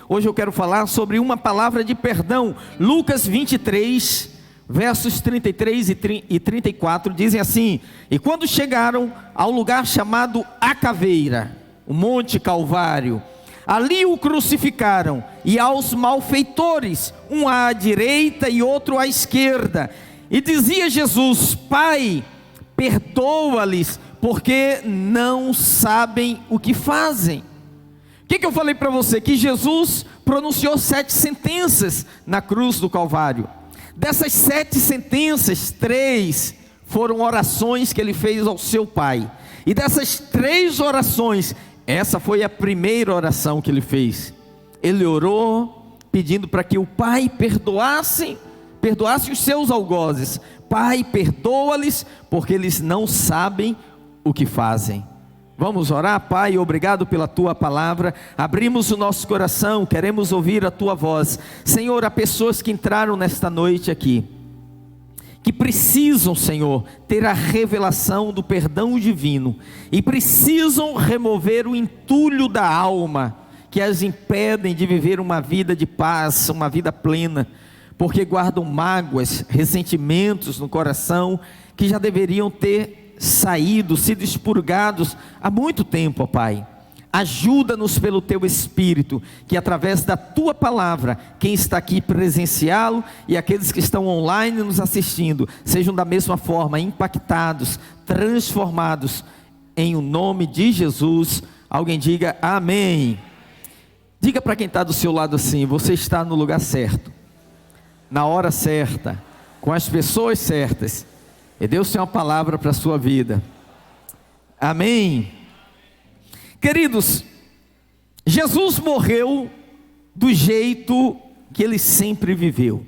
Hoje eu quero falar sobre uma palavra de perdão. Lucas 23, versos 33 e 34 dizem assim: e quando chegaram ao lugar chamado A Caveira, o Monte Calvário, ali o crucificaram, e aos malfeitores, um à direita e outro à esquerda. E dizia Jesus: Pai, perdoa-lhes, porque não sabem o que fazem. O que eu falei para você? Que Jesus pronunciou 7 sentenças na cruz do Calvário. Dessas 7 sentenças, 3 foram orações que ele fez ao seu Pai. E dessas 3 orações, essa foi a primeira oração que ele fez. Ele orou pedindo para que o Pai perdoasse os seus algozes. Pai, perdoa-lhes, porque eles não sabem o que fazem. Vamos orar? Pai, obrigado pela tua palavra. Abrimos o nosso coração, queremos ouvir a tua voz. Senhor, há pessoas que entraram nesta noite aqui, que precisam, Senhor, ter a revelação do perdão divino, e precisam remover o entulho da alma, que as impedem de viver uma vida de paz, uma vida plena, porque guardam mágoas, ressentimentos no coração, que já deveriam ter saído, sido expurgados há muito tempo, ó Pai. Ajuda-nos pelo Teu Espírito, que através da Tua palavra, quem está aqui presenciá-lo e aqueles que estão online nos assistindo, sejam da mesma forma impactados, transformados, em o nome de Jesus. Alguém diga amém. Diga para quem está do seu lado assim: você está no lugar certo, na hora certa, com as pessoas certas, e Deus tem uma palavra para a sua vida. Amém. Queridos, Jesus morreu do jeito que ele sempre viveu.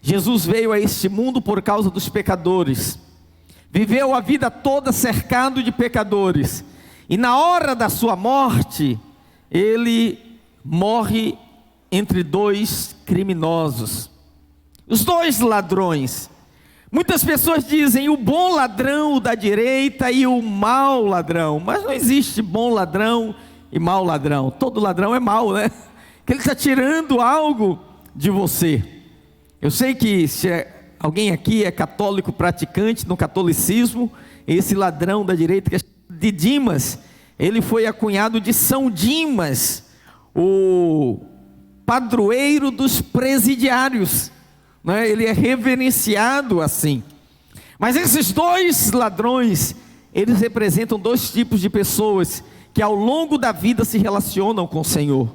Jesus veio a este mundo por causa dos pecadores, viveu a vida toda cercado de pecadores, e na hora da sua morte, ele morre entre 2 criminosos, os 2 ladrões. Muitas pessoas dizem o bom ladrão da direita e o mau ladrão, mas não existe bom ladrão e mau ladrão. Todo ladrão é mau, né? Que ele está tirando algo de você. Eu sei que se alguém aqui é católico praticante no catolicismo, esse ladrão da direita, que é de Dimas, ele foi acunhado de São Dimas, o padroeiro dos presidiários. Ele é reverenciado assim. Mas esses 2 ladrões, eles representam 2 tipos de pessoas que ao longo da vida se relacionam com o Senhor.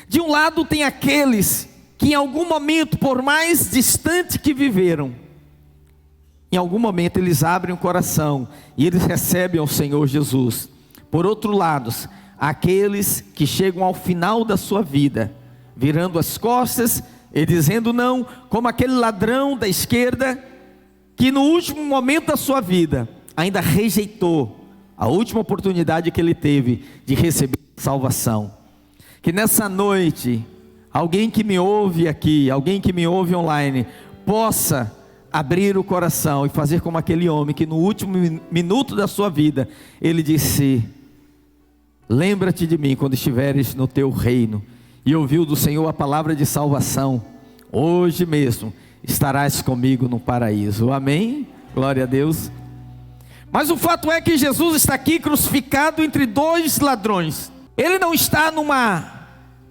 De um lado tem aqueles que em algum momento, por mais distante que viveram, em algum momento eles abrem o coração e eles recebem ao Senhor Jesus. Por outro lado, aqueles que chegam ao final da sua vida, virando as costas e dizendo não, como aquele ladrão da esquerda, que no último momento da sua vida, ainda rejeitou a última oportunidade que ele teve de receber salvação. Que nessa noite, alguém que me ouve aqui, alguém que me ouve online, possa abrir o coração e fazer como aquele homem que no último minuto da sua vida, ele disse: lembra-te de mim quando estiveres no teu reino. E ouviu do Senhor a palavra de salvação: hoje mesmo estarás comigo no paraíso. Amém? Glória a Deus. Mas o fato é que Jesus está aqui crucificado entre 2 ladrões. Ele não está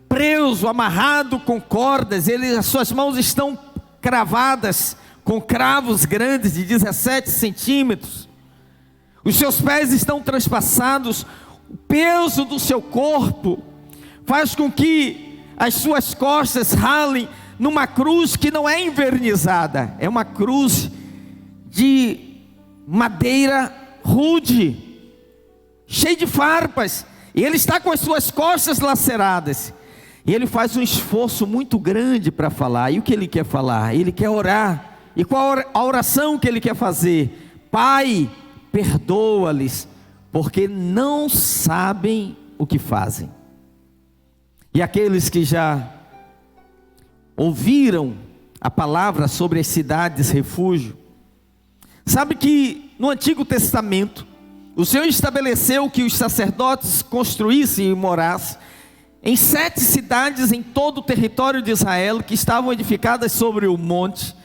preso, amarrado com cordas. As suas mãos estão cravadas com cravos grandes de 17 centímetros. Os seus pés estão transpassados. O peso do seu corpo faz com que as suas costas ralem numa cruz que não é envernizada, é uma cruz de madeira rude, cheia de farpas, e ele está com as suas costas laceradas, e ele faz um esforço muito grande para falar. E o que ele quer falar? Ele quer orar. E qual a oração que ele quer fazer? Pai, perdoa-lhes, porque não sabem o que fazem. E aqueles que já ouviram a palavra sobre as cidades refúgio, sabe que no Antigo Testamento o Senhor estabeleceu que os sacerdotes construíssem e morassem em 7 cidades em todo o território de Israel, que estavam edificadas sobre o monte,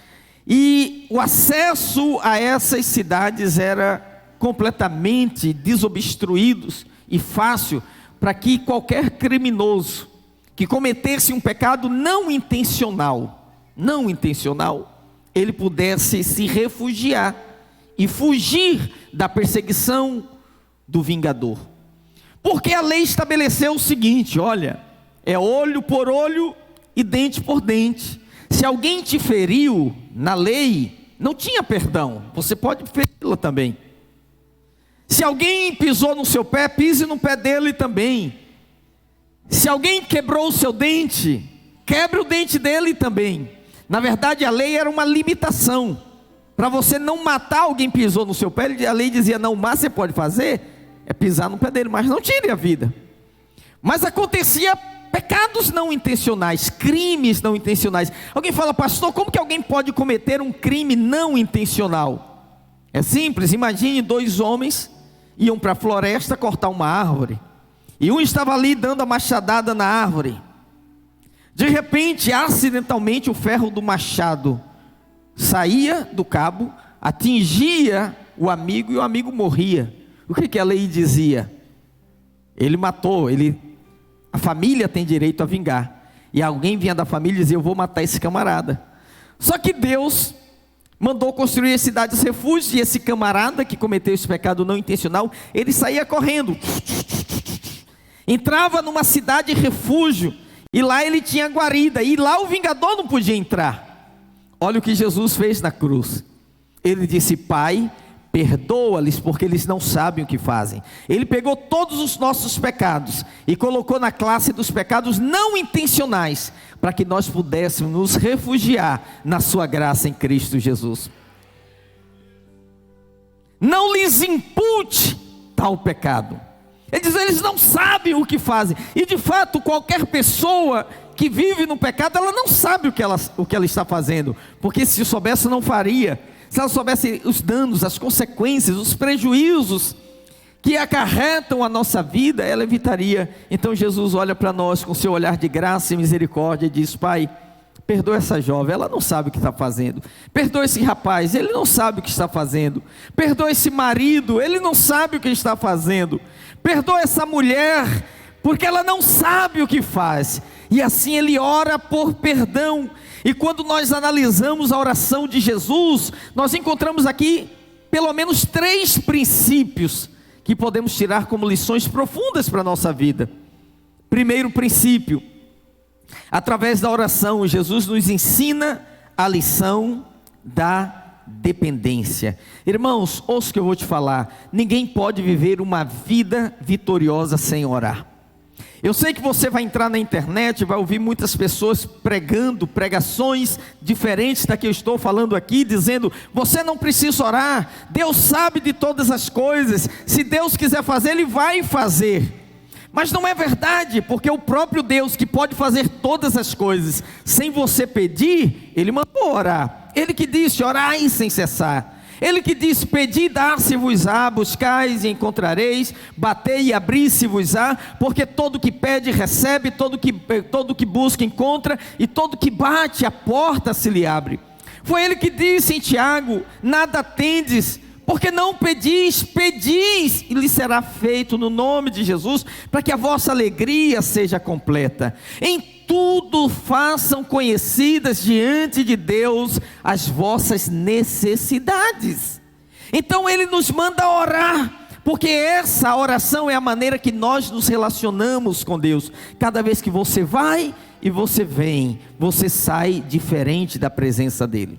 e o acesso a essas cidades era completamente desobstruído e fácil, para que qualquer criminoso que cometesse um pecado não intencional, ele pudesse se refugiar e fugir da perseguição do vingador. Porque a lei estabeleceu o seguinte: olha, é olho por olho e dente por dente. Se alguém te feriu, na lei não tinha perdão, você pode feri-la também. Se alguém pisou no seu pé, pise no pé dele também. Se alguém quebrou o seu dente, quebre o dente dele também. Na verdade, a lei era uma limitação. Para você não matar alguém que pisou no seu pé, a lei dizia: não, mas você pode fazer é pisar no pé dele, mas não tire a vida. Mas acontecia pecados não intencionais, crimes não intencionais. Alguém fala: pastor, como que alguém pode cometer um crime não intencional? É simples, imagine 2 homens iam para a floresta cortar uma árvore, e um estava ali dando a machadada na árvore. De repente, acidentalmente, o ferro do machado saía do cabo, atingia o amigo e o amigo morria. O que a lei dizia? Ele matou, a família tem direito a vingar. E alguém vinha da família e dizia: eu vou matar esse camarada. Só que Deus mandou construir as cidades refúgios, e esse camarada que cometeu esse pecado não intencional, ele saía correndo, entrava numa cidade refúgio, e lá ele tinha guarida, e lá o vingador não podia entrar. Olha o que Jesus fez na cruz. Ele disse: Pai, perdoa-lhes, porque eles não sabem o que fazem. Ele pegou todos os nossos pecados e colocou na classe dos pecados não intencionais, para que nós pudéssemos nos refugiar na sua graça em Cristo Jesus. Não lhes impute tal pecado. Ele diz: eles não sabem o que fazem. E de fato, qualquer pessoa que vive no pecado, ela não sabe o que ela está fazendo, porque se soubesse não faria. Se ela soubesse os danos, as consequências, os prejuízos que acarretam a nossa vida, ela evitaria. Então Jesus olha para nós com seu olhar de graça e misericórdia e diz: Pai, perdoa essa jovem, ela não sabe o que está fazendo. Perdoa esse rapaz, ele não sabe o que está fazendo. Perdoa esse marido, ele não sabe o que está fazendo. Perdoa essa mulher, porque ela não sabe o que faz. E assim ele ora por perdão. E quando nós analisamos a oração de Jesus, nós encontramos aqui pelo menos 3 princípios que podemos tirar como lições profundas para a nossa vida. Primeiro princípio: através da oração, Jesus nos ensina a lição da dependência. Irmãos, ouça o que eu vou te falar: ninguém pode viver uma vida vitoriosa sem orar. Eu sei que você vai entrar na internet, vai ouvir muitas pessoas pregando pregações diferentes da que eu estou falando aqui, dizendo: você não precisa orar, Deus sabe de todas as coisas, se Deus quiser fazer, Ele vai fazer. Mas não é verdade, porque o próprio Deus, que pode fazer todas as coisas sem você pedir, Ele mandou orar. Ele que disse: orai sem cessar. Ele que disse: pedi, dar-se-vos-á, buscais e encontrareis, batei e abri-se-vos-á, porque todo que pede recebe, todo que busca encontra, e todo que bate a porta se lhe abre. Foi ele que disse em Tiago: nada tendes, porque não pedis, pedis e lhe será feito no nome de Jesus, para que a vossa alegria seja completa. Em tudo façam conhecidas diante de Deus as vossas necessidades. Então ele nos manda orar, porque essa oração é a maneira que nós nos relacionamos com Deus. Cada vez que você vai e você vem, você sai diferente da presença dele.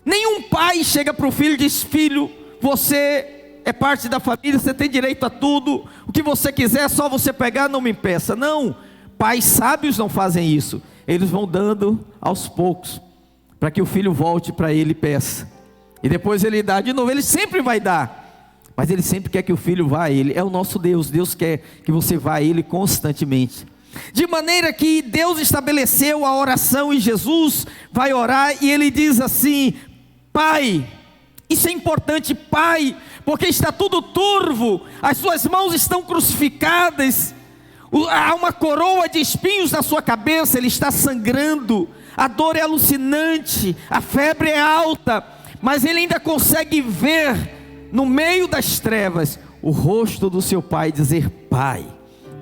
Nenhum pai chega para o filho e diz: filho, você é parte da família, você tem direito a tudo, o que você quiser é só você pegar, não me impeça. Não, pais sábios não fazem isso. Eles vão dando aos poucos, para que o filho volte para ele e peça, e depois ele dá de novo. Ele sempre vai dar, mas ele sempre quer que o filho vá a ele. É o nosso Deus. Deus quer que você vá a ele constantemente. De maneira que Deus estabeleceu a oração, e Jesus vai orar e ele diz assim: Pai, isso é importante, Pai, porque está tudo turvo, as suas mãos estão crucificadas, Há uma coroa de espinhos na sua cabeça, ele está sangrando, a dor é alucinante, a febre é alta, mas ele ainda consegue ver, no meio das trevas, o rosto do seu pai, dizer Pai,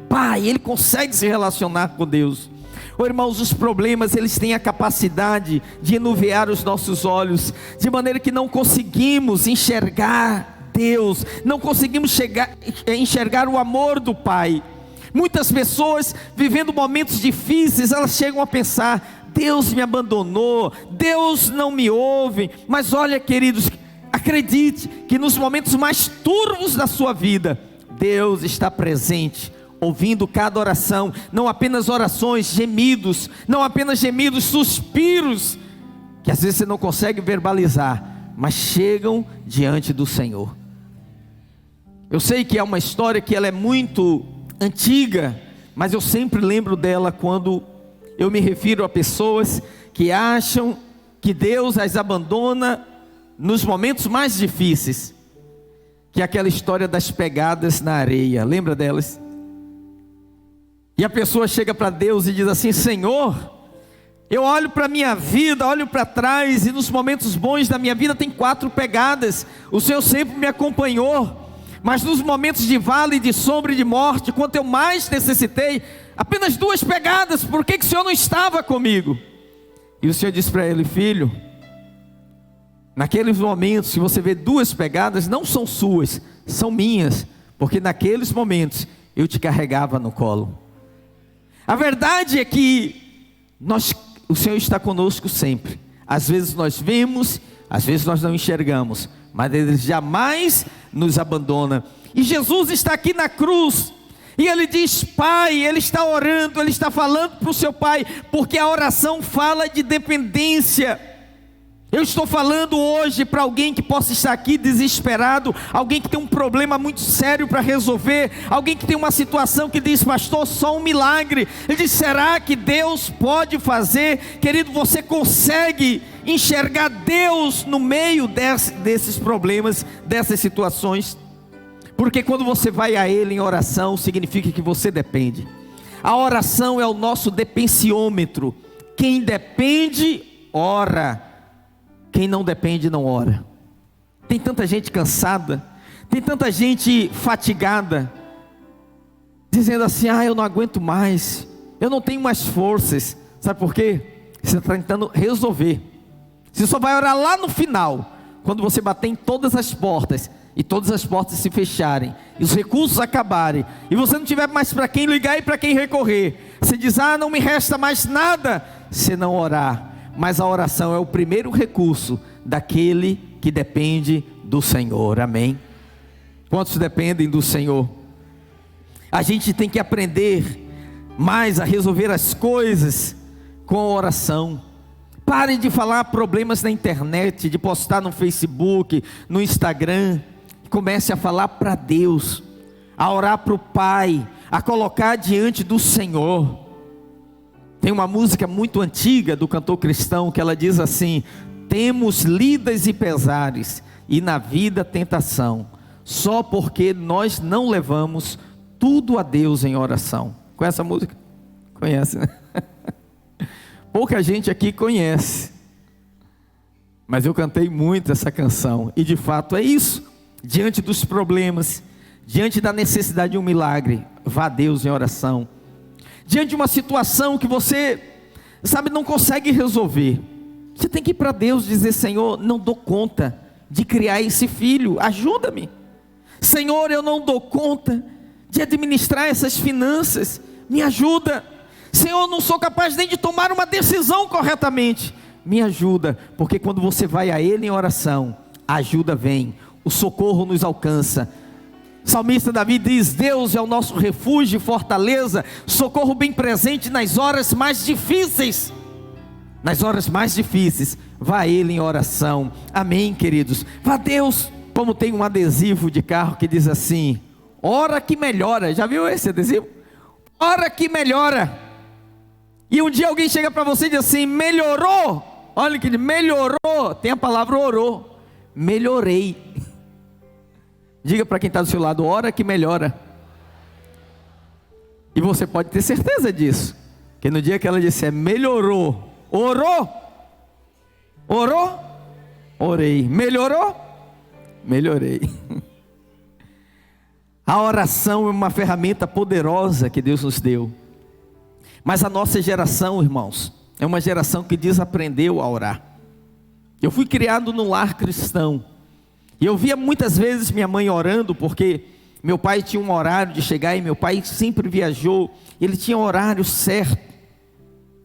Pai. Ele consegue se relacionar com Deus. Irmãos, os problemas, eles têm a capacidade de enuviar os nossos olhos, de maneira que não conseguimos enxergar Deus, não conseguimos enxergar o amor do Pai. Muitas pessoas, vivendo momentos difíceis, elas chegam a pensar: Deus me abandonou, Deus não me ouve. Mas olha, queridos, acredite que nos momentos mais turvos da sua vida, Deus está presente, ouvindo cada oração. Não apenas orações, gemidos, não apenas gemidos, suspiros, que às vezes você não consegue verbalizar, mas chegam diante do Senhor. Eu sei que é uma história que ela é muito antiga, mas eu sempre lembro dela quando eu me refiro a pessoas que acham que Deus as abandona nos momentos mais difíceis, que é aquela história das pegadas na areia. Lembra delas? E a pessoa chega para Deus e diz assim: Senhor, eu olho para a minha vida, olho para trás, e nos momentos bons da minha vida tem 4 pegadas, o Senhor sempre me acompanhou, mas nos momentos de vale, de sombra e de morte, quando eu mais necessitei, apenas 2 pegadas, por que o Senhor não estava comigo? E o Senhor disse para ele: filho, naqueles momentos, se você vê 2 pegadas, não são suas, são minhas, porque naqueles momentos eu te carregava no colo. A verdade é que o Senhor está conosco sempre. Às vezes nós vemos, às vezes nós não enxergamos, mas Ele jamais nos abandona. E Jesus está aqui na cruz, e Ele diz Pai. Ele está orando, Ele está falando para o seu Pai, porque a oração fala de dependência. Eu estou falando hoje para alguém que possa estar aqui desesperado, alguém que tem um problema muito sério para resolver, alguém que tem uma situação que diz: pastor, só um milagre. Ele diz: será que Deus pode fazer? Querido, você consegue enxergar Deus no meio desses problemas, dessas situações? Porque quando você vai a Ele em oração, significa que você depende. A oração é o nosso depensiômetro. Quem depende, ora. Quem não depende, não ora. Tem tanta gente cansada, tem tanta gente fatigada, dizendo assim: eu não aguento mais, eu não tenho mais forças. Sabe por quê? Você está tentando resolver. Você só vai orar lá no final, quando você bater em todas as portas, e todas as portas se fecharem, e os recursos acabarem, e você não tiver mais para quem ligar e para quem recorrer. Você diz: não me resta mais nada, se não orar. Mas a oração é o primeiro recurso daquele que depende do Senhor. Amém? Quantos dependem do Senhor? A gente tem que aprender mais a resolver as coisas com a oração. Pare de falar problemas na internet, de postar no Facebook, no Instagram. Comece a falar para Deus, a orar para o Pai, a colocar diante do Senhor. Tem uma música muito antiga do cantor cristão que ela diz assim: temos lidas e pesares, e na vida tentação, só porque nós não levamos tudo a Deus em oração. Conhece essa música? Conhece, né? Pouca gente aqui conhece, mas eu cantei muito essa canção, e de fato é isso. Diante dos problemas, diante da necessidade de um milagre, vá a Deus em oração. Diante de uma situação que você, não consegue resolver, você tem que ir para Deus dizer: Senhor, não dou conta de criar esse filho, ajuda-me. Senhor, eu não dou conta de administrar essas finanças, me ajuda. Senhor, não sou capaz nem de tomar uma decisão corretamente, me ajuda. Porque quando você vai a Ele em oração, a ajuda vem, o socorro nos alcança. O salmista Davi diz: Deus é o nosso refúgio e fortaleza, socorro bem presente nas horas mais difíceis. Nas horas mais difíceis, vá a Ele em oração. Amém, queridos? Vá a Deus. Como tem um adesivo de carro que diz assim: ora que melhora. Já viu esse adesivo? Ora que melhora. E um dia alguém chega para você e diz assim: melhorou. Olha que melhorou, tem a palavra orou. Melhorei. Diga para quem está do seu lado: ora que melhora. E você pode ter certeza disso, que no dia que ela disser melhorou, orou, orei, melhorou, melhorei. A oração é uma ferramenta poderosa que Deus nos deu. Mas a nossa geração, irmãos, é uma geração que desaprendeu a orar. Eu fui criado num lar cristão, e eu via muitas vezes minha mãe orando, porque meu pai tinha um horário de chegar, e meu pai sempre viajou, ele tinha um horário certo.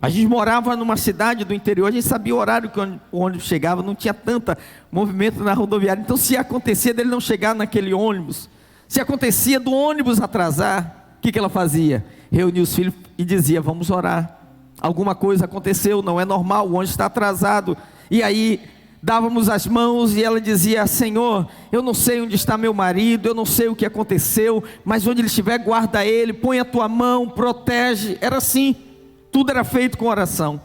A gente morava numa cidade do interior, a gente sabia o horário que o ônibus chegava, não tinha tanto movimento na rodoviária. Então, se acontecia dele não chegar naquele ônibus, se acontecia do ônibus atrasar, o que ela fazia? Reunia os filhos e dizia: vamos orar. Alguma coisa aconteceu, não é normal, o ônibus está atrasado. E aí dávamos as mãos e ela dizia: Senhor, eu não sei onde está meu marido, eu não sei o que aconteceu, mas onde ele estiver, guarda ele, põe a tua mão, protege. Era assim, tudo era feito com oração.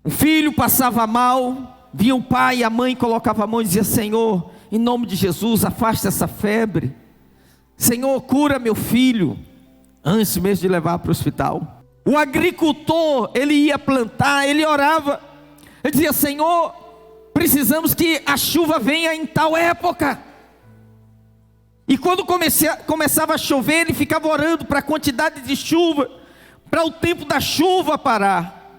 O filho passava mal, vinha o pai e a mãe colocava a mão e dizia: Senhor, em nome de Jesus, afasta essa febre. Senhor, cura meu filho, antes mesmo de levar para o hospital. O agricultor, ele ia plantar, ele orava, ele dizia: Senhor, precisamos que a chuva venha em tal época. E quando começava a chover, ele ficava orando para a quantidade de chuva, para o tempo da chuva parar.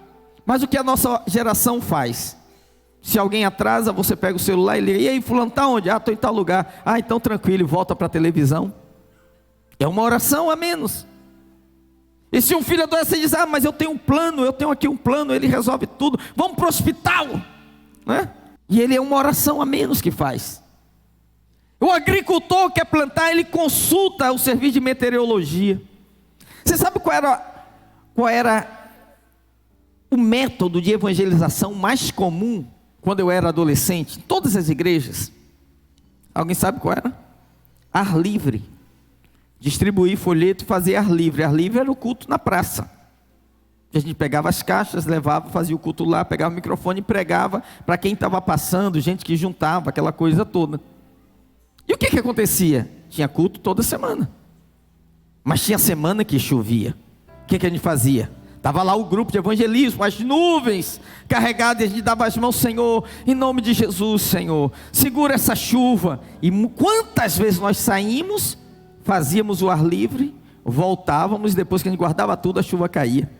Mas o que a nossa geração faz? Se alguém atrasa, você pega o celular e liga: e aí, fulano, está onde? Ah, estou em tal lugar. Ah, então tranquilo, e volta para a televisão. É uma oração a menos. E se um filho adoece, você diz: ah, mas eu tenho um plano, eu tenho aqui um plano, ele resolve tudo, vamos para o hospital, né? E ele é uma oração a menos que faz. O agricultor quer plantar, ele consulta o serviço de meteorologia. Você sabe qual era o método de evangelização mais comum quando eu era adolescente, em todas as igrejas? Alguém sabe qual era? Ar livre. Distribuir folheto e fazer ar livre. Ar livre era o culto na praça. A gente pegava as caixas, levava, fazia o culto lá, pegava o microfone e pregava para quem estava passando, gente que juntava, aquela coisa toda. E o que acontecia? Tinha culto toda semana. Mas tinha semana que chovia. O que a gente fazia? Estava lá o grupo de evangelismo, as nuvens carregadas, e a gente dava as mãos: Senhor, em nome de Jesus, Senhor, segura essa chuva. E quantas vezes nós saímos, fazíamos o ar livre, voltávamos, e depois que a gente guardava tudo, a chuva caía.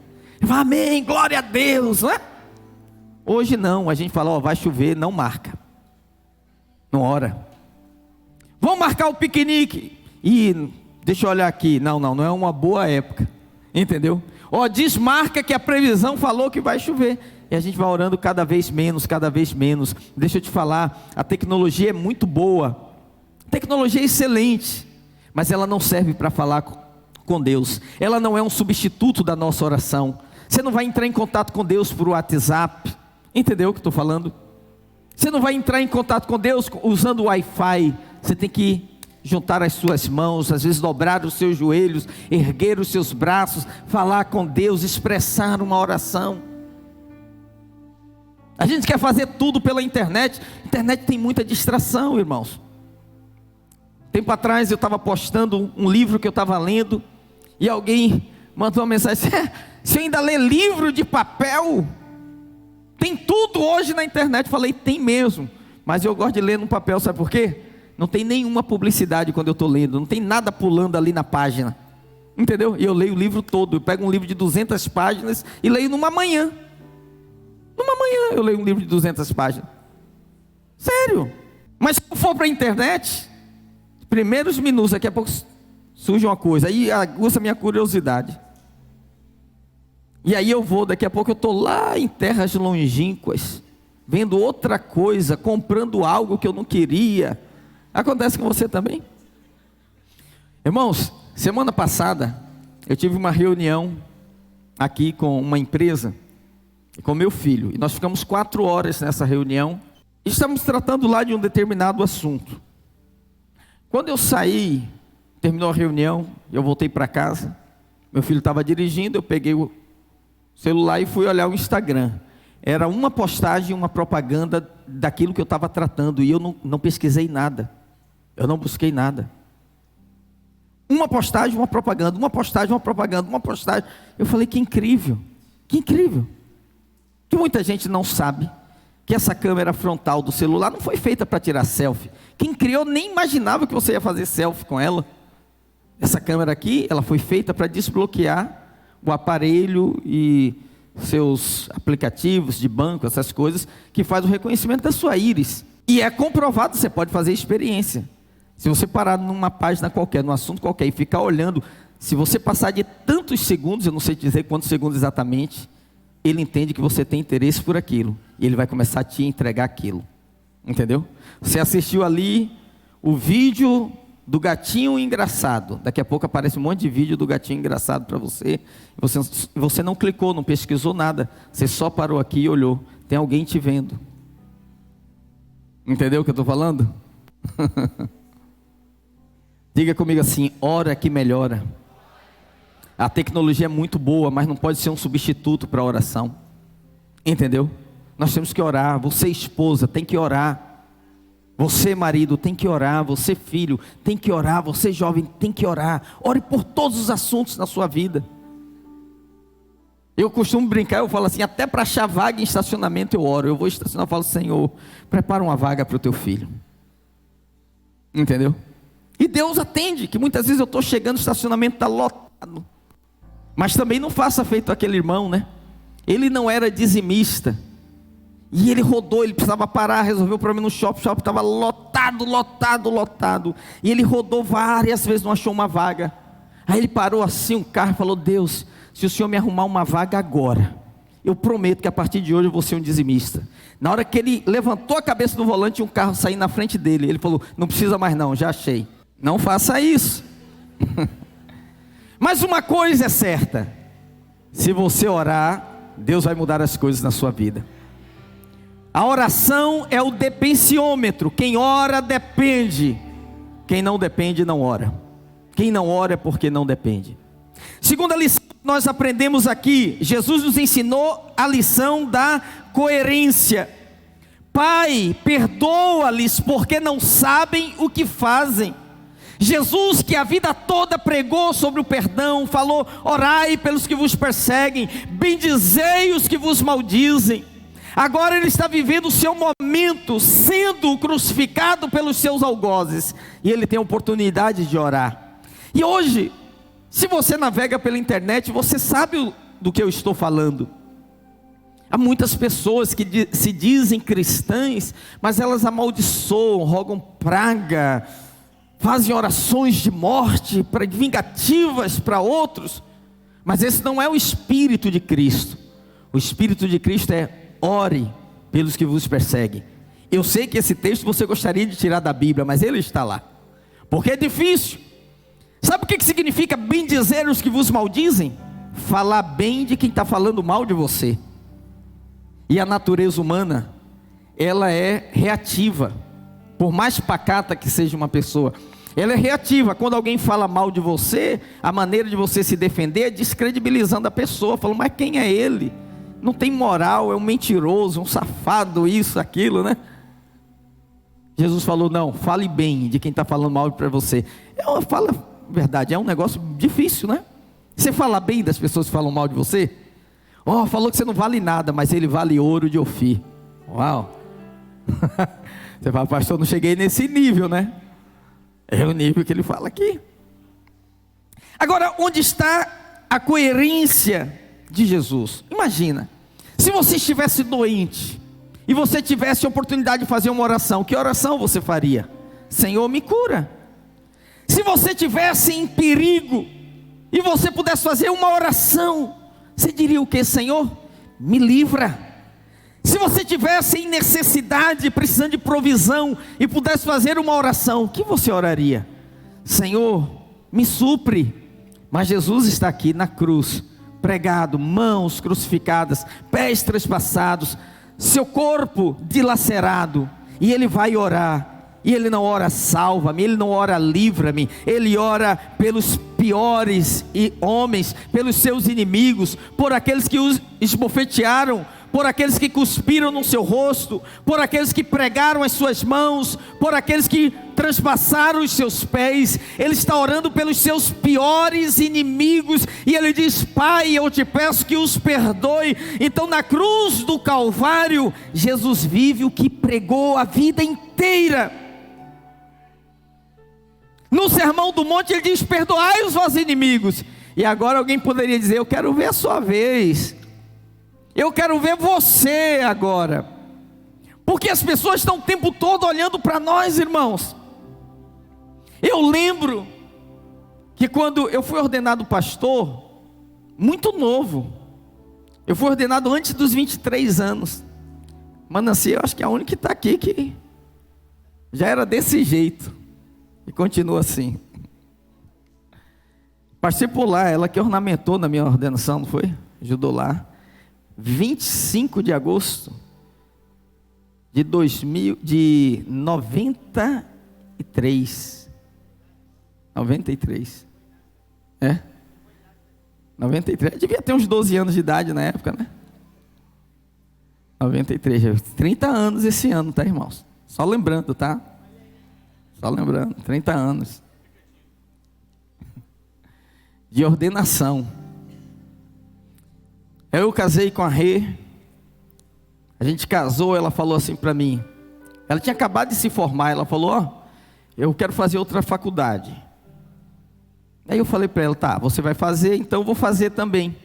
Amém, glória a Deus, não é? Hoje não, a gente fala: ó, vai chover, não marca, não ora. Vamos marcar o piquenique. E deixa eu olhar aqui, não é uma boa época, entendeu? Ó, desmarca que a previsão falou que vai chover. E a gente vai orando cada vez menos, cada vez menos. Deixa eu te falar, a tecnologia é muito boa, a tecnologia é excelente, mas ela não serve para falar com Deus. Ela não é um substituto da nossa oração. Você não vai entrar em contato com Deus por WhatsApp. Entendeu o que estou falando? Você não vai entrar em contato com Deus usando o Wi-Fi. Você tem que juntar as suas mãos, às vezes dobrar os seus joelhos, erguer os seus braços, falar com Deus, expressar uma oração. A gente quer fazer tudo pela internet. A internet tem muita distração, irmãos. Tempo atrás eu estava postando um livro que eu estava lendo, e alguém mandou uma mensagem: você ainda lê livro de papel? Tem tudo hoje na internet. Falei: tem mesmo, mas eu gosto de ler no papel, sabe por quê? Não tem nenhuma publicidade quando eu estou lendo, não tem nada pulando ali na página, entendeu? E eu leio o livro todo. Eu pego um livro de 200 páginas e leio numa manhã. Numa manhã eu leio um livro de 200 páginas. Sério. Mas se eu for para a internet, primeiros minutos, daqui a pouco surge uma coisa, aí aguça a minha curiosidade. E aí eu vou, daqui a pouco eu estou lá em terras longínquas, vendo outra coisa, comprando algo que eu não queria. Acontece com você também? Irmãos, semana passada eu tive uma reunião aqui com uma empresa, com meu filho, e nós ficamos 4 horas nessa reunião, e estamos tratando lá de um determinado assunto. Quando eu saí, terminou a reunião, eu voltei para casa, meu filho estava dirigindo, eu peguei o celular e fui olhar o Instagram. Era uma postagem, uma propaganda daquilo que eu estava tratando, e eu não pesquisei nada, eu não busquei nada. Uma postagem, uma propaganda, uma postagem, uma propaganda, uma postagem. Eu falei, que incrível, que incrível. Que muita gente não sabe que essa câmera frontal do celular não foi feita para tirar selfie. Quem criou nem imaginava que você ia fazer selfie com ela. Essa câmera aqui, ela foi feita para desbloquear o aparelho e seus aplicativos de banco, essas coisas, que faz o reconhecimento da sua íris. E é comprovado, você pode fazer experiência. Se você parar numa página qualquer, num assunto qualquer, e ficar olhando, se você passar de tantos segundos, eu não sei dizer quantos segundos exatamente, ele entende que você tem interesse por aquilo. E ele vai começar a te entregar aquilo. Entendeu? Você assistiu ali o vídeo do gatinho engraçado. Daqui a pouco aparece um monte de vídeo do gatinho engraçado para você. Você não clicou, não pesquisou nada. Você só parou aqui e olhou. Tem alguém te vendo. Entendeu o que eu estou falando? Diga comigo assim, ora que melhora. A tecnologia é muito boa, mas não pode ser um substituto para a oração. Entendeu? Nós temos que orar. Você, esposa, tem que orar. Você, marido, tem que orar. Você, filho, tem que orar. Você, jovem, tem que orar. Ore por todos os assuntos na sua vida. Eu costumo brincar, eu falo assim, até para achar vaga em estacionamento eu oro. Eu vou estacionar e falo, Senhor, prepara uma vaga para o teu filho. Entendeu? E Deus atende, que muitas vezes eu estou chegando, o estacionamento está lotado. Mas também não faça feito aquele irmão, né? Ele não era dizimista. E ele rodou, ele precisava parar, resolver o problema no shopping. O shopping estava lotado. E ele rodou várias vezes, não achou uma vaga. Aí ele parou assim, um carro, e falou, Deus, se o Senhor me arrumar uma vaga agora, eu prometo que a partir de hoje eu vou ser um dizimista. Na hora que ele levantou a cabeça do volante, um carro saiu na frente dele. Ele falou, não precisa mais não, já achei. Não faça isso. Mas uma coisa é certa, se você orar, Deus vai mudar as coisas na sua vida. A oração é o depensiômetro. Quem ora depende. Quem não depende não ora. Quem não ora é porque não depende. Segunda lição que nós aprendemos aqui, Jesus nos ensinou a lição da coerência. Pai, perdoa-lhes porque não sabem o que fazem. Jesus, que a vida toda pregou sobre o perdão, falou, orai pelos que vos perseguem, bendizei os que vos maldizem. Agora ele está vivendo o seu momento, sendo crucificado pelos seus algozes, e ele tem a oportunidade de orar. E hoje, se você navega pela internet, você sabe do que eu estou falando. Há muitas pessoas que se dizem cristãs, mas elas amaldiçoam, rogam praga, fazem orações de morte, vingativas para outros. Mas esse não é o Espírito de Cristo. O Espírito de Cristo é, ore pelos que vos perseguem. Eu sei que esse texto você gostaria de tirar da Bíblia, mas ele está lá, porque é difícil. Sabe o que significa bendizer os que vos maldizem? Falar bem de quem está falando mal de você. E a natureza humana, ela é reativa. Por mais pacata que seja uma pessoa, ela é reativa. Quando alguém fala mal de você, a maneira de você se defender é descredibilizando a pessoa, falando, mas quem é ele? Não tem moral, é um mentiroso, um safado, isso, aquilo, né? Jesus falou, não, fale bem de quem está falando mal para você. Fala a verdade, é um negócio difícil, né? Você fala bem das pessoas que falam mal de você? Falou que você não vale nada, mas ele vale ouro de Ofir. Uau! Você fala, pastor, não cheguei nesse nível, né? É o nível que ele fala aqui. Agora, onde está a coerência de Jesus? Imagina, se você estivesse doente e você tivesse a oportunidade de fazer uma oração, que oração você faria? Senhor, me cura. Se você estivesse em perigo e você pudesse fazer uma oração, você diria o que? Senhor, me livra. Se você estivesse em necessidade, precisando de provisão e pudesse fazer uma oração, o que você oraria? Senhor, me supre. Mas Jesus está aqui na cruz, pregado, mãos crucificadas, pés trespassados, seu corpo dilacerado, e ele vai orar. E ele não ora salva-me, ele não ora livra-me, ele ora pelos piores homens, pelos seus inimigos, por aqueles que os esbofetearam, por aqueles que cuspiram no seu rosto, por aqueles que pregaram as suas mãos, por aqueles que transpassaram os seus pés. Ele está orando pelos seus piores inimigos, e ele diz: Pai, eu te peço que os perdoe. Então na cruz do Calvário, Jesus vive o que pregou a vida inteira. No Sermão do Monte ele diz: perdoai os vossos inimigos. E agora alguém poderia dizer: eu quero ver a sua vez, eu quero ver você agora. Porque as pessoas estão o tempo todo olhando para nós, irmãos. Eu lembro que quando eu fui ordenado pastor, muito novo, eu fui ordenado antes dos 23 anos. Manancia, eu acho que é a única que está aqui que já era desse jeito e continua assim. Passei por lá, ela que ornamentou na minha ordenação, não foi? Ajudou lá. 25 de agosto de 93. 93. É? 93. Eu devia ter uns 12 anos de idade na época, né? 93. 30 anos esse ano, tá, irmãos? Só lembrando, tá? Só lembrando. 30 anos. De ordenação. Eu casei com a Rê. A gente casou, ela falou assim para mim. Ela tinha acabado de se formar. Ela falou: ó, eu quero fazer outra faculdade. Aí eu falei para ela: tá, você vai fazer, então eu vou fazer também.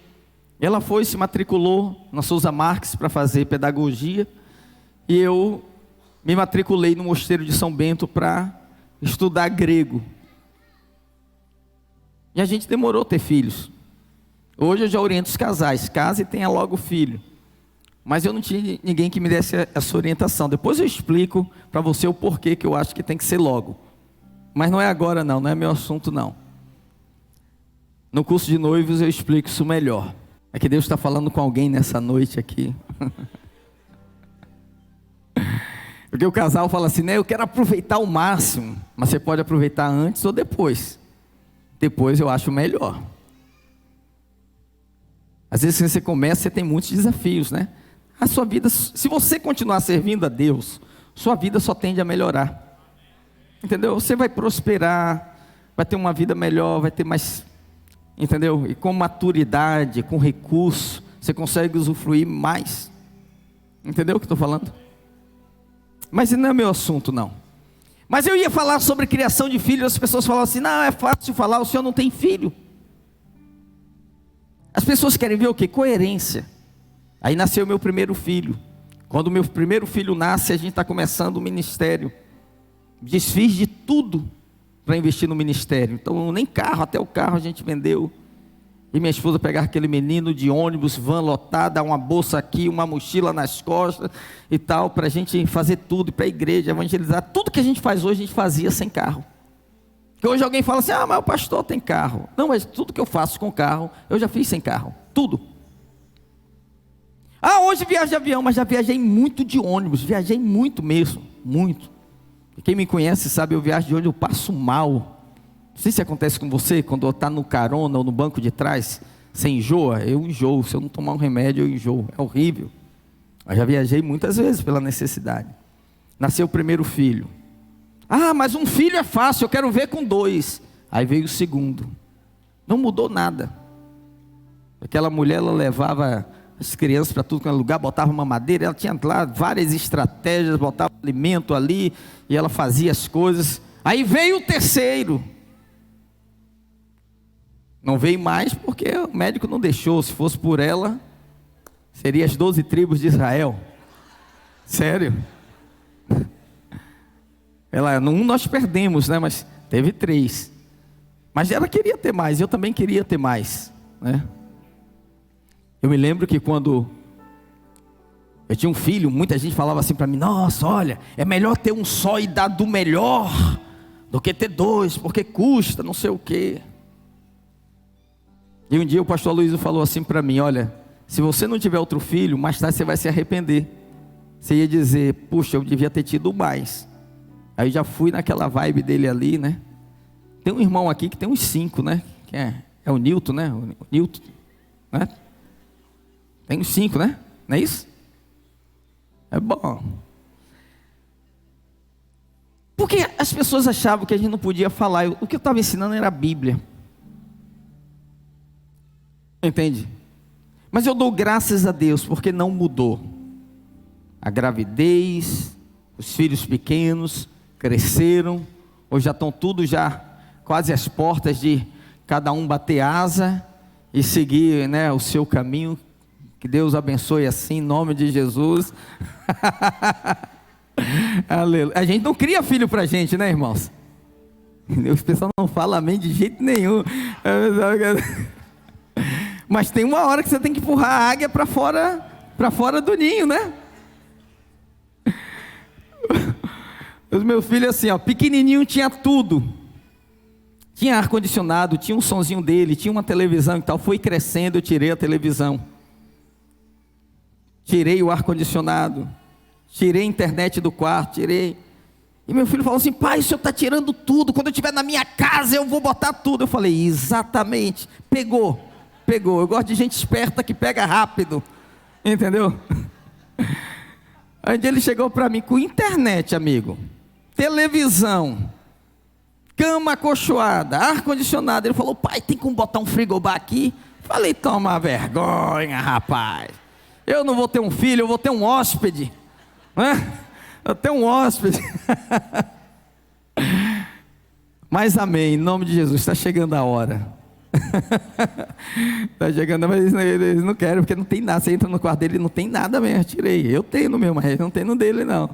Ela foi, se matriculou na Souza Marques para fazer pedagogia. E eu me matriculei no Mosteiro de São Bento para estudar grego. E a gente demorou a ter filhos. Hoje eu já oriento os casais: case e tenha logo filho. Mas eu não tinha ninguém que me desse essa orientação. Depois eu explico para você o porquê que eu acho que tem que ser logo. Mas não é agora não é meu assunto não. No curso de noivos eu explico isso melhor. É que Deus está falando com alguém nessa noite aqui. Porque o casal fala assim, né? Eu quero aproveitar o máximo. Mas você pode aproveitar antes ou depois. Depois eu acho melhor. Às vezes quando você começa, você tem muitos desafios, né? A sua vida, se você continuar servindo a Deus, sua vida só tende a melhorar. Entendeu? Você vai prosperar, vai ter uma vida melhor, vai ter mais, entendeu? E com maturidade, com recurso, você consegue usufruir mais. Entendeu o que eu estou falando? Mas não é meu assunto não. Mas eu ia falar sobre criação de filhos. As pessoas falam assim: não, é fácil falar, o senhor não tem filho. As pessoas querem ver o quê? Coerência. Aí nasceu meu primeiro filho. Quando o meu primeiro filho nasce, a gente está começando o ministério. Desfiz de tudo para investir no ministério. Então nem carro, até o carro a gente vendeu. E minha esposa pegava aquele menino de ônibus, van lotada, uma bolsa aqui, uma mochila nas costas e tal, para a gente fazer tudo, para a igreja, evangelizar. Tudo que a gente faz hoje, a gente fazia sem carro. Porque hoje alguém fala assim: ah, mas o pastor tem carro. Não, mas tudo que eu faço com carro, eu já fiz sem carro. Tudo. Ah, hoje viajo de avião, mas já viajei muito de ônibus. Viajei muito mesmo, muito. E quem me conhece sabe, eu viajo de ônibus, eu passo mal. Não sei se acontece com você, quando está no carona ou no banco de trás, você enjoa? Eu enjoo, se eu não tomar um remédio eu enjoo, é horrível. Eu já viajei muitas vezes pela necessidade. Nasceu o primeiro filho. Ah, mas um filho é fácil, eu quero ver com 2. Aí veio o segundo. Não mudou nada. Aquela mulher, ela levava as crianças para tudo quanto é lugar, botava uma madeira, ela tinha lá várias estratégias, botava alimento ali, e ela fazia as coisas. Aí veio o terceiro. Não veio mais porque o médico não deixou. Se fosse por ela, seria as 12 tribos de Israel. Sério. Um nós perdemos, né? Mas teve 3. Mas ela queria ter mais, eu também queria ter mais, né? Eu me lembro que quando eu tinha um filho, muita gente falava assim para mim: nossa, olha, é melhor ter um só e dar do melhor do que ter 2, porque custa, não sei o quê. E um dia o pastor Luiz falou assim para mim: olha, se você não tiver outro filho, mais tarde você vai se arrepender. Você ia dizer: puxa, eu devia ter tido mais. Aí já fui naquela vibe dele ali, né? Tem um irmão aqui que tem uns 5, né? Que é o Nilton, né? O Nilton, né? Tem uns 5, né? Não é isso? É bom. Porque as pessoas achavam que a gente não podia falar. O que eu estava ensinando era a Bíblia. Entende? Mas eu dou graças a Deus, porque não mudou. A gravidez, os filhos pequenos cresceram, hoje já estão tudo já quase às portas de cada um bater asa e seguir, né, o seu caminho. Que Deus abençoe assim, em nome de Jesus. Aleluia. A gente não cria filho pra gente, né, irmãos? Os pessoal não fala amém de jeito nenhum. Mas tem uma hora que você tem que empurrar a águia para fora do ninho, né? Os meus filhos assim, ó, pequenininho, tinha tudo. Tinha ar-condicionado, tinha um sonzinho dele, tinha uma televisão e tal. Foi crescendo, eu tirei a televisão. Tirei o ar-condicionado. Tirei a internet do quarto, tirei. E meu filho falou assim: pai, o senhor está tirando tudo. Quando eu estiver na minha casa, eu vou botar tudo. Eu falei: exatamente. Pegou. Eu gosto de gente esperta que pega rápido. Entendeu? Aí ele chegou para mim com internet, amigo. Televisão. Cama acolchoada. Ar-condicionado. Ele falou: pai, tem como botar um frigobar aqui? Falei: toma vergonha, rapaz. Eu não vou ter um filho, eu vou ter um hóspede. Eu tenho um hóspede. Mas amém, em nome de Jesus, está chegando a hora. Está chegando, mas eles não querem, porque não tem nada. Você entra no quarto dele, não tem nada mesmo. Tirei, eu tenho no meu, mas não tem no dele não.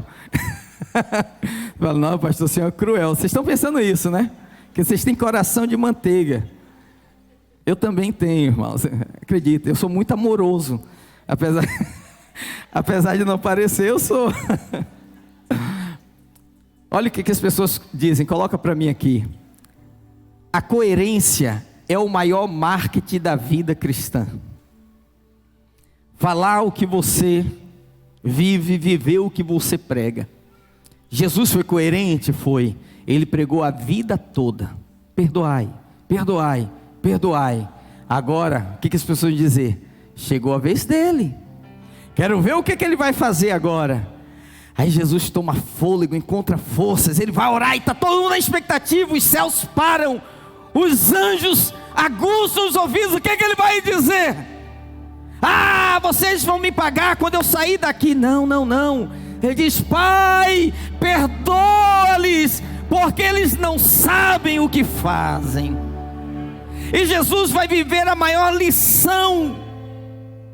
Fala: não, pastor, o senhor é cruel. Vocês estão pensando isso, né? Que vocês têm coração de manteiga. Eu também tenho, irmãos. Acredita, eu sou muito amoroso. Apesar de não parecer, eu sou. Olha o que as pessoas dizem, coloca para mim aqui. A coerência é o maior marketing da vida cristã. Falar o que você vive, viver o que você prega. Jesus foi coerente? Foi. Ele pregou a vida toda: perdoai, perdoai, perdoai. Agora, o que as pessoas dizem? Chegou a vez dele. Quero ver o que ele vai fazer agora. Aí Jesus toma fôlego, encontra forças, ele vai orar e está todo mundo na expectativa. Os céus param, os anjos aguçam os ouvidos. O que ele vai dizer? Ah, vocês vão me pagar quando eu sair daqui. Não. Ele diz: pai, perdoa-lhes, porque eles não sabem o que fazem. E Jesus vai viver a maior lição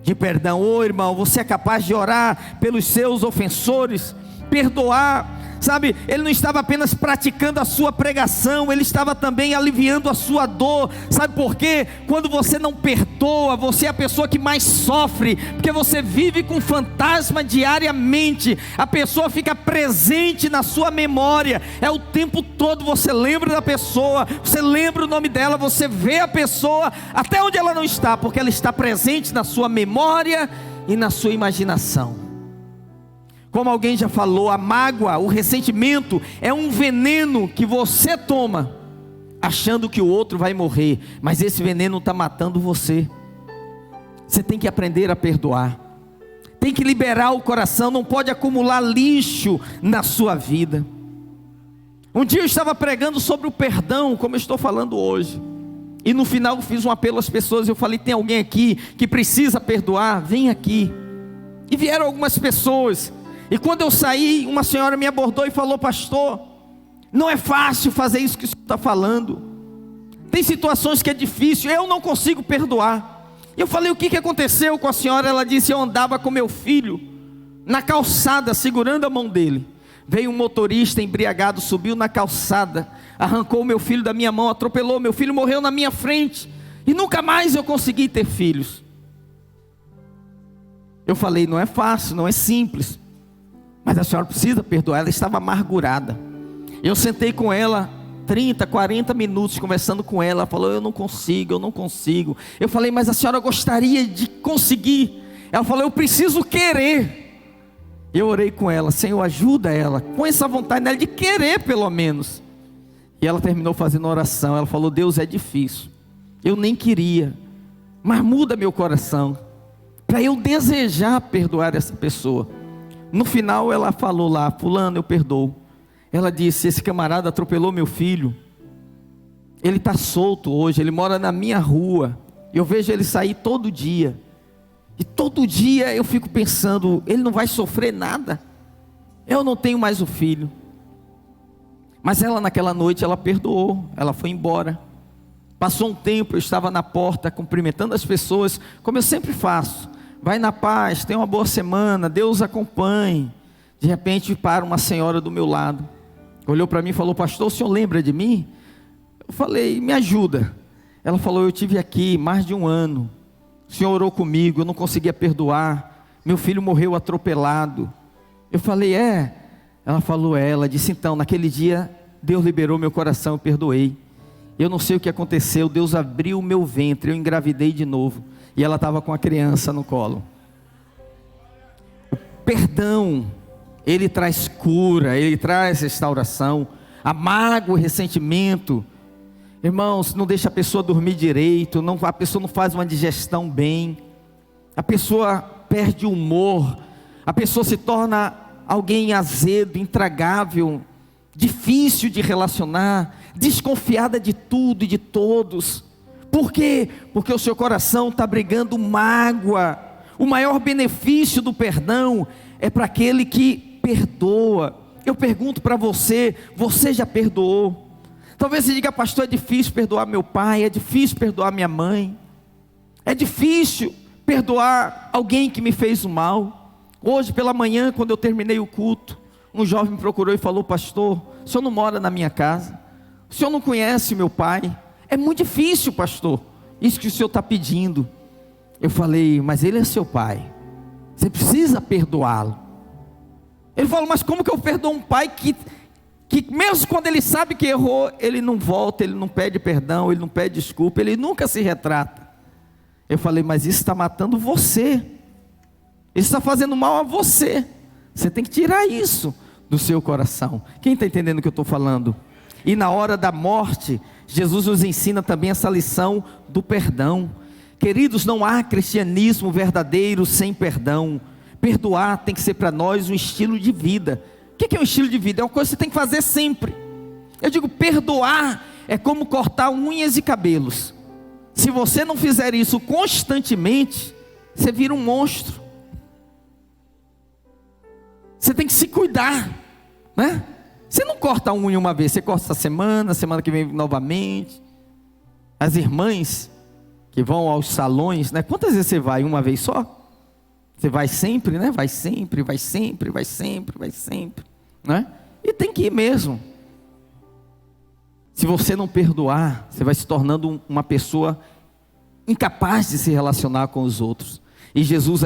de perdão. Ô irmão, você é capaz de orar pelos seus ofensores, perdoar, sabe? Ele não estava apenas praticando a sua pregação, ele estava também aliviando a sua dor. Sabe por quê? Quando você não perdoa, você é a pessoa que mais sofre, porque você vive com fantasma diariamente. A pessoa fica presente na sua memória, é o tempo todo. Você lembra da pessoa, você lembra o nome dela, você vê a pessoa até onde ela não está, porque ela está presente na sua memória e na sua imaginação. Como alguém já falou, a mágoa, o ressentimento é um veneno que você toma, achando que o outro vai morrer, mas esse veneno está matando você. Você tem que aprender a perdoar, tem que liberar o coração, não pode acumular lixo na sua vida. Um dia eu estava pregando sobre o perdão, como eu estou falando hoje, e no final eu fiz um apelo às pessoas. Eu falei: tem alguém aqui que precisa perdoar? Vem aqui. E vieram algumas pessoas. E quando eu saí, uma senhora me abordou e falou: pastor, não é fácil fazer isso que o senhor está falando. Tem situações que é difícil, eu não consigo perdoar. E eu falei: o que aconteceu com a senhora? Ela disse: eu andava com meu filho na calçada, segurando a mão dele. Veio um motorista embriagado, subiu na calçada, arrancou o meu filho da minha mão, atropelou, meu filho morreu na minha frente. E nunca mais eu consegui ter filhos. Eu falei: não é fácil, não é simples, mas a senhora precisa perdoar. Ela estava amargurada. Eu sentei com ela 30, 40 minutos conversando com ela. Ela falou: eu não consigo. Eu falei: mas a senhora gostaria de conseguir? Ela falou: eu preciso querer. Eu orei com ela: Senhor, ajuda ela com essa vontade dela de querer pelo menos. E ela terminou fazendo oração. Ela falou: Deus, é difícil, eu nem queria, mas muda meu coração, para eu desejar perdoar essa pessoa. No final ela falou lá: fulano, eu perdoo. Ela disse: esse camarada atropelou meu filho, ele está solto hoje, ele mora na minha rua, eu vejo ele sair todo dia, e todo dia eu fico pensando, ele não vai sofrer nada, eu não tenho mais o filho. Mas ela naquela noite, ela perdoou, ela foi embora. Passou um tempo, eu estava na porta cumprimentando as pessoas, como eu sempre faço: vai na paz, tenha uma boa semana, Deus acompanhe. De repente para uma senhora do meu lado, olhou para mim e falou: pastor, o senhor lembra de mim? Eu falei: me ajuda. Ela falou: eu tive aqui mais de um ano, o senhor orou comigo, eu não conseguia perdoar, meu filho morreu atropelado. Eu falei: é? Ela falou: é. Ela disse: então, naquele dia Deus liberou meu coração, eu perdoei. Eu não sei o que aconteceu, Deus abriu o meu ventre, eu engravidei de novo. E ela estava com a criança no colo. O perdão, ele traz cura, ele traz restauração. A mágoa, o ressentimento, irmãos, não deixa a pessoa dormir direito, a pessoa não faz uma digestão bem, a pessoa perde o humor, a pessoa se torna alguém azedo, intragável, difícil de relacionar, desconfiada de tudo e de todos. Por quê? Porque o seu coração está brigando mágoa. O maior benefício do perdão é para aquele que perdoa. Eu pergunto para você: você já perdoou? Talvez você diga: pastor, é difícil perdoar meu pai, é difícil perdoar minha mãe, é difícil perdoar alguém que me fez o mal. Hoje pela manhã, quando eu terminei o culto, um jovem me procurou e falou: pastor, o senhor não mora na minha casa, o senhor não conhece meu pai, é muito difícil, pastor, isso que o senhor está pedindo. Eu falei: mas ele é seu pai, você precisa perdoá-lo. Ele falou: mas como que eu perdoo um pai que mesmo quando ele sabe que errou, ele não volta, ele não pede perdão, ele não pede desculpa, ele nunca se retrata? Eu falei: mas isso está matando você, isso está fazendo mal a você, você tem que tirar isso do seu coração. Quem está entendendo o que eu estou falando? E na hora da morte, Jesus nos ensina também essa lição do perdão. Queridos, não há cristianismo verdadeiro sem perdão. Perdoar tem que ser para nós um estilo de vida. O que é um estilo de vida? É uma coisa que você tem que fazer sempre. Eu digo, perdoar é como cortar unhas e cabelos. Se você não fizer isso constantemente, você vira um monstro. Você tem que se cuidar, né? Você não corta a unha uma vez, você corta essa semana, semana que vem novamente. As irmãs que vão aos salões, né? Quantas vezes você vai? Uma vez só? Você vai sempre, né? Vai sempre, vai sempre, vai sempre, vai sempre, né? E tem que ir mesmo. Se você não perdoar, você vai se tornando uma pessoa incapaz de se relacionar com os outros. E Jesus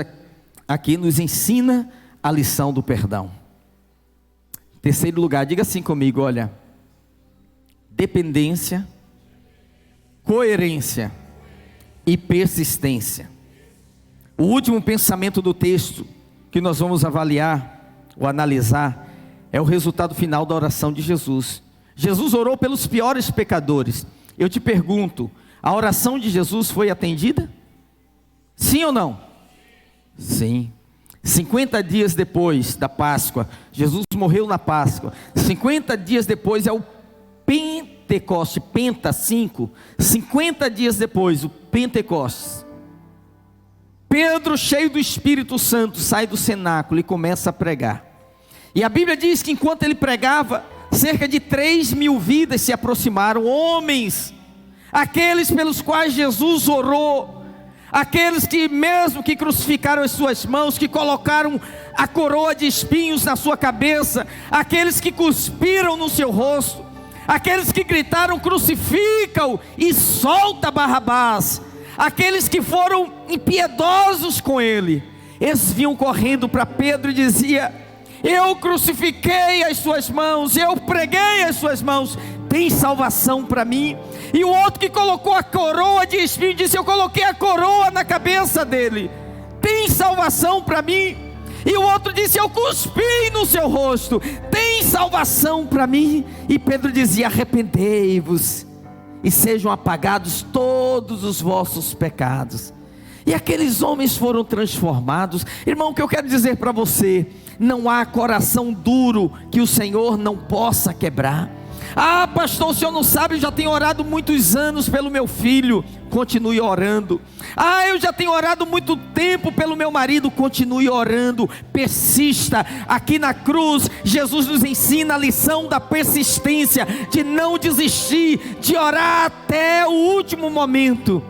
aqui nos ensina a lição do perdão. Terceiro lugar, diga assim comigo, olha: dependência, coerência e persistência. O último pensamento do texto que nós vamos avaliar ou analisar é o resultado final da oração de Jesus. Jesus orou pelos piores pecadores. Eu te pergunto, a oração de Jesus foi atendida? Sim ou não? Sim. 50 dias depois da Páscoa, Jesus morreu na Páscoa. 50 dias depois é o Pentecoste, Penta 5. 50 dias depois, o Pentecostes. Pedro, cheio do Espírito Santo, sai do cenáculo e começa a pregar. E a Bíblia diz que enquanto ele pregava, cerca de 3.000 vidas se aproximaram, homens, aqueles pelos quais Jesus orou, aqueles que mesmo que crucificaram as suas mãos, que colocaram a coroa de espinhos na sua cabeça, aqueles que cuspiram no seu rosto, aqueles que gritaram: crucifica-o e solta Barrabás, aqueles que foram impiedosos com ele, eles vinham correndo para Pedro e diziam: eu crucifiquei as suas mãos, eu preguei as suas mãos, tem salvação para mim? E o outro que colocou a coroa de espinho disse: eu coloquei a coroa na cabeça dele, tem salvação para mim? E o outro disse: eu cuspi no seu rosto, tem salvação para mim? E Pedro dizia: arrependei-vos e sejam apagados todos os vossos pecados. E aqueles homens foram transformados. Irmão, o que eu quero dizer para você: não há coração duro que o Senhor não possa quebrar. Ah, pastor, o senhor não sabe, eu já tenho orado muitos anos pelo meu filho. Continue orando. Ah, eu já tenho orado muito tempo pelo meu marido. Continue orando, persista. Aqui na cruz, Jesus nos ensina a lição da persistência, de não desistir, de orar até o último momento.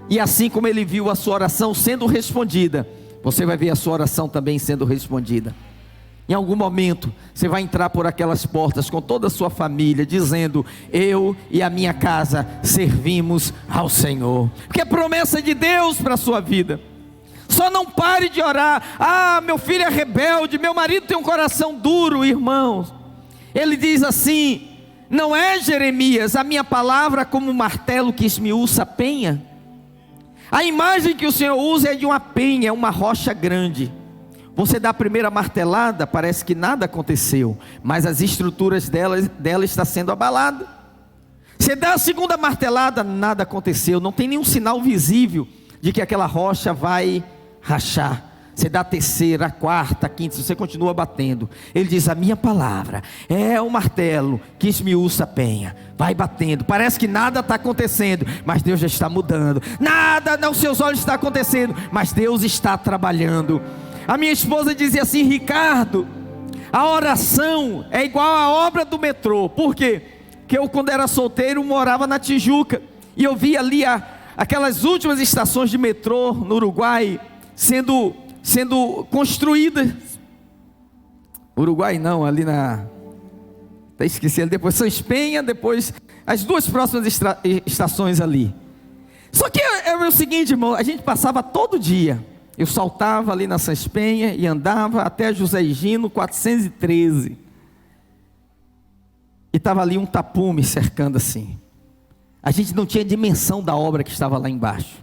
E assim como ele viu a sua oração sendo respondida, você vai ver a sua oração também sendo respondida. Em algum momento, você vai entrar por aquelas portas com toda a sua família, dizendo: eu e a minha casa servimos ao Senhor. Porque é promessa de Deus para a sua vida. Só não pare de orar. Ah, meu filho é rebelde, meu marido tem um coração duro. Irmãos, ele diz assim: não é, Jeremias, a minha palavra como um martelo que esmiuça a penha? A imagem que o Senhor usa é de uma penha, é uma rocha grande. Você dá a primeira martelada, parece que nada aconteceu, mas as estruturas dela está sendo abalada. Você dá a segunda martelada, nada aconteceu, não tem nenhum sinal visível de que aquela rocha vai rachar. Você dá a terceira, a quarta, a quinta, você continua batendo. Ele diz: a minha palavra é o martelo que esmiuça a penha. Vai batendo, parece que nada está acontecendo, mas Deus já está mudando. Nada aos seus olhos está acontecendo, mas Deus está trabalhando. A minha esposa dizia assim: Ricardo, a oração é igual à obra do metrô. Por quê? Porque eu, quando era solteiro, morava na Tijuca, e eu via ali aquelas últimas estações de metrô no Uruguai sendo construídas. Uruguai não, ali até esqueci, depois São Espenha, depois as duas próximas estações ali. Só que era o seguinte, irmão, a gente passava todo dia. Eu saltava ali na São Espenha e andava até José Higino 413. E estava ali um tapume cercando assim. A gente não tinha dimensão da obra que estava lá embaixo.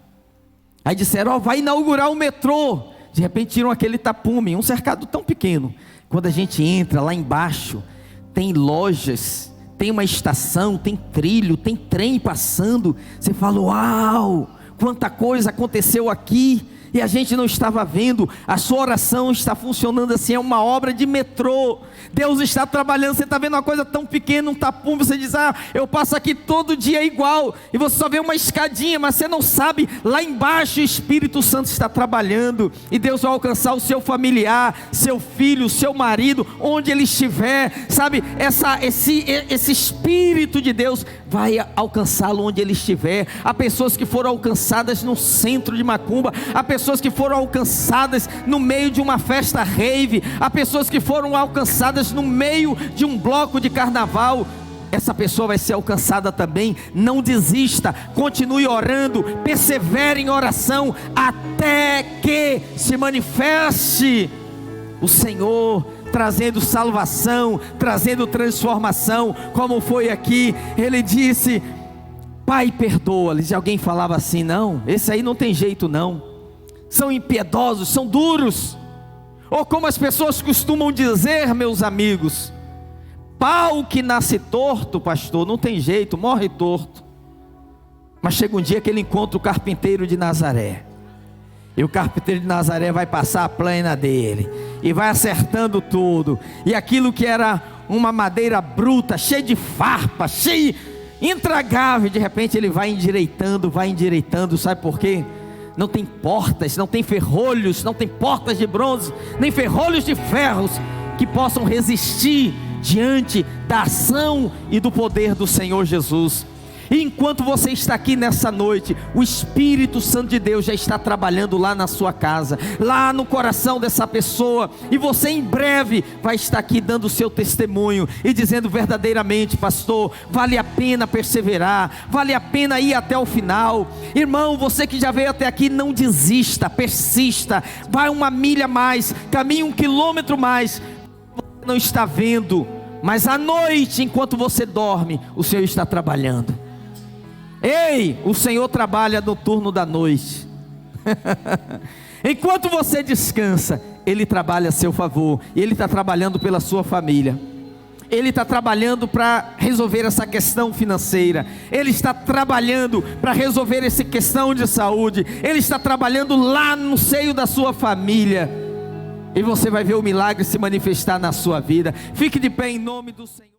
Aí disseram: vai inaugurar o metrô. De repente tiram aquele tapume, um cercado tão pequeno. Quando a gente entra lá embaixo, tem lojas, tem uma estação, tem trilho, tem trem passando. Você fala: uau, quanta coisa aconteceu aqui. E a gente não estava vendo. A sua oração está funcionando assim, é uma obra de metrô. Deus está trabalhando. Você está vendo uma coisa tão pequena, um tapume, você diz: ah, eu passo aqui todo dia igual, e você só vê uma escadinha, mas você não sabe, lá embaixo o Espírito Santo está trabalhando, e Deus vai alcançar o seu familiar, seu filho, seu marido, onde ele estiver, sabe, esse Espírito de Deus vai alcançá-lo onde ele estiver. Há pessoas que foram alcançadas no centro de Macumba, há pessoas que foram alcançadas no meio de uma festa rave, há pessoas que foram alcançadas no meio de um bloco de carnaval. Essa pessoa vai ser alcançada também. Não desista, continue orando, persevere em oração, até que se manifeste o Senhor, trazendo salvação, trazendo transformação, como foi aqui. Ele disse: Pai, perdoa-lhes. E alguém falava assim: não, esse aí não tem jeito não, são impiedosos, são duros. Ou como as pessoas costumam dizer, meus amigos: pau que nasce torto, pastor, não tem jeito, morre torto. Mas chega um dia que ele encontra o carpinteiro de Nazaré, e o carpinteiro de Nazaré vai passar a plana dele, e vai acertando tudo. E aquilo que era uma madeira bruta, cheia de farpa, cheia, intragável, de repente ele vai endireitando, sabe por quê? Não tem portas, não tem ferrolhos, não tem portas de bronze, nem ferrolhos de ferros que possam resistir diante da ação e do poder do Senhor Jesus. E enquanto você está aqui nessa noite, o Espírito Santo de Deus já está trabalhando lá na sua casa, lá no coração dessa pessoa, e você em breve vai estar aqui dando o seu testemunho e dizendo verdadeiramente: pastor, vale a pena perseverar, vale a pena ir até o final. Irmão, você que já veio até aqui, não desista, persista, vai 1 milha mais, caminhe 1 quilômetro mais. Você não está vendo, mas à noite, enquanto você dorme, o Senhor está trabalhando. Ei, o Senhor trabalha no turno da noite. Enquanto você descansa, Ele trabalha a seu favor, e Ele está trabalhando pela sua família. Ele está trabalhando para resolver essa questão financeira, Ele está trabalhando para resolver essa questão de saúde, Ele está trabalhando lá no seio da sua família, e você vai ver o milagre se manifestar na sua vida. Fique de pé em nome do Senhor.